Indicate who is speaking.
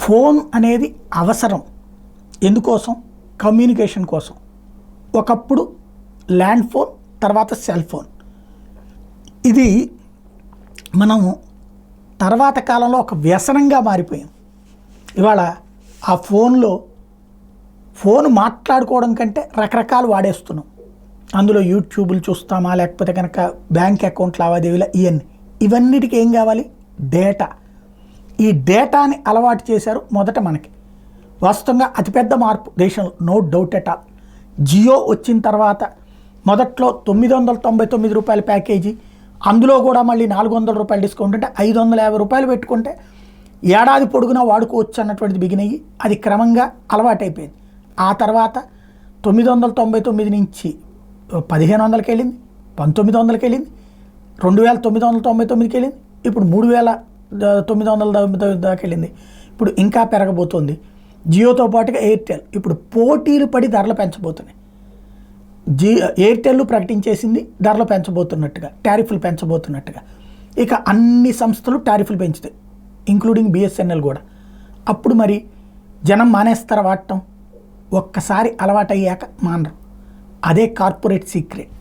Speaker 1: Phone అనేది అవసరం. ఎందుకోసం? కమ్యూనికేషన్ కోసం. ఒకప్పుడు ల్యాండ్ ఫోన్, తర్వాత సెల్ ఫోన్. ఇది మనము తర్వాత కాలంలో ఒక వ్యసనంగా మారిపోయాం. ఇవాళ ఆ ఫోన్ మాట్లాడుకోవడం కంటే రకరకాలు వాడేస్తున్నాం. అందులో యూట్యూబ్లు చూస్తామా, లేకపోతే కనుక బ్యాంక్ అకౌంట్ లావాదేవీలు, ఇవన్నిటికీ ఏం కావాలి? డేటా. ఈ డేటాని అలవాటు చేశారు మొదట మనకి. వాస్తవంగా అతిపెద్ద మార్పు దేశంలో, no doubt at all. Jio వచ్చిన తర్వాత మొదట్లో 999 రూపాయల ప్యాకేజీ, అందులో కూడా మళ్ళీ 400 రూపాయలు డిస్కౌంట్, అంటే 550 రూపాయలు పెట్టుకుంటే ఏడాది పొడుగునా వాడుకోవచ్చు అన్నటువంటిది బిగిన్ అయ్యి అది క్రమంగా అలవాటైపోయింది. ఆ తర్వాత 999 నుంచి 1500కి వెళ్ళింది, 1900కి వెళ్ళింది, 2999కి వెళ్ళింది, ఇప్పుడు 3999 దాకా వెళ్ళింది. ఇప్పుడు ఇంకా పెరగబోతోంది. జియోతో పాటుగా ఎయిర్టెల్ ఇప్పుడు పోటీలు పడి ధరలు పెంచబోతున్నాయి. ఎయిర్టెల్ ప్రకటించేసింది ధరలు పెంచబోతున్నట్టుగా, టారిఫ్లు పెంచబోతున్నట్టుగా. ఇక అన్ని సంస్థలు టారిఫ్లు పెంచుతాయి, ఇంక్లూడింగ్ బిఎస్ఎన్ఎల్ కూడా. అప్పుడు మరి జనం మానేస్తారా వాడటం? ఒక్కసారి అలవాటయ్యాక మానరు. అదే కార్పొరేట్ సీక్రెట్.